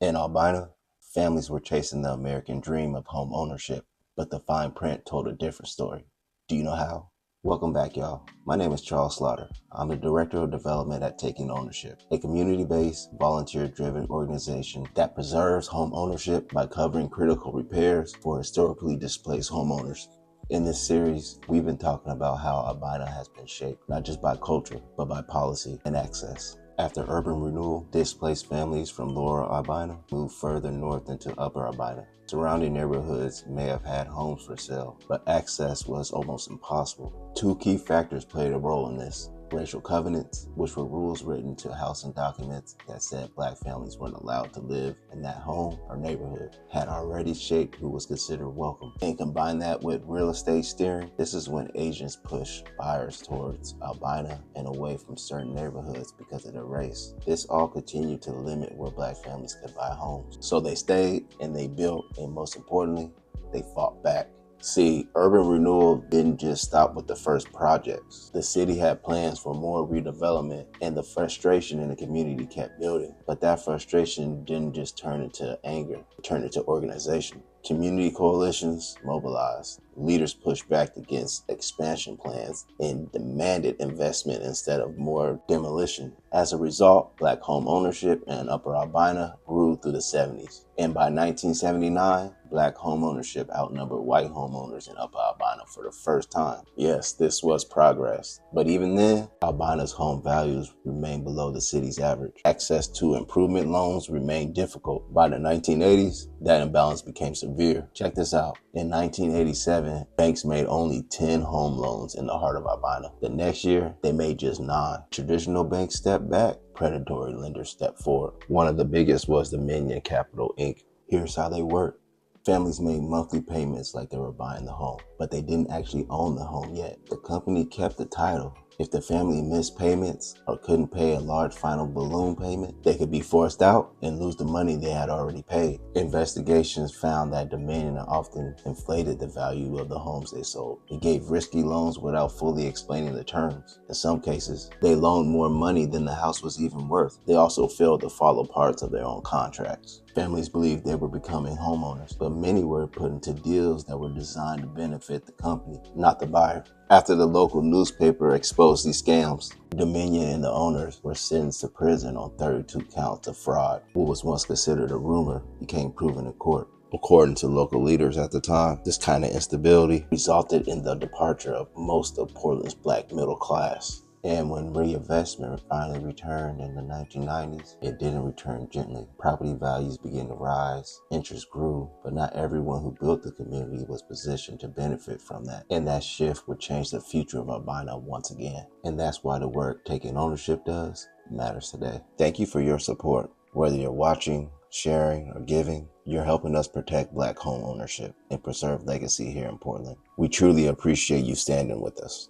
In Albina, families were chasing the American dream of home ownership, but the fine print told a different story. Do you know how? Welcome back, y'all. My name is Charles Slaughter. I'm the Director of Development at Taking Ownership, a community-based, volunteer-driven organization that preserves home ownership by covering critical repairs for historically displaced homeowners. In this series, we've been talking about how Albina has been shaped, not just by culture, but by policy and access. After urban renewal, displaced families from Lower Albina moved further north into Upper Albina. Surrounding neighborhoods may have had homes for sale, but access was almost impossible. Two key factors played a role in this. Racial covenants, which were rules written to housing documents that said Black families weren't allowed to live in that home or neighborhood, had already shaped who was considered welcome. And combine that with real estate steering, this is when agents pushed buyers towards Albina and away from certain neighborhoods because of their race. This all continued to limit where Black families could buy homes. So they stayed and they built, and most importantly, they fought back. See, urban renewal didn't just stop with the first projects. The city had plans for more redevelopment, and the frustration in the community kept building. But that frustration didn't just turn into anger, it turned into organization. Community coalitions mobilized. Leaders pushed back against expansion plans and demanded investment instead of more demolition. As a result, Black home ownership in Upper Albina grew through the 70s. And by 1979, Black home ownership outnumbered white homeowners in Upper Albina for the first time. Yes, this was progress. But even then, Albina's home values remained below the city's average. Access to improvement loans remained difficult. By the 1980s, that imbalance became severe. Check this out. In 1987, banks made only 10 home loans in the heart of Albina. The next year, they made just 9. Traditional banks stepped back. Predatory lenders stepped forward. One of the biggest was Dominion Capital Inc. Here's how they worked. Families made monthly payments like they were buying the home, but they didn't actually own the home yet. The company kept the title. If the family missed payments or couldn't pay a large final balloon payment, they could be forced out and lose the money they had already paid. Investigations found that Dominion often inflated the value of the homes they sold. It gave risky loans without fully explaining the terms. In some cases, they loaned more money than the house was even worth. They also failed to follow parts of their own contracts. Families believed they were becoming homeowners, but many were put into deals that were designed to benefit the company, not the buyer. After the local newspaper exposed these scams, Dominion and the owners were sentenced to prison on 32 counts of fraud. What was once considered a rumor became proven in court. According to local leaders at the time, this kind of instability resulted in the departure of most of Portland's Black middle class. And when reinvestment finally returned in the 1990s, it didn't return gently. Property values began to rise, interest grew, but not everyone who built the community was positioned to benefit from that. And that shift would change the future of Albina once again. And that's why the work Taking Ownership does matters today. Thank you for your support. Whether you're watching, sharing, or giving, you're helping us protect Black home ownership and preserve legacy here in Portland. We truly appreciate you standing with us.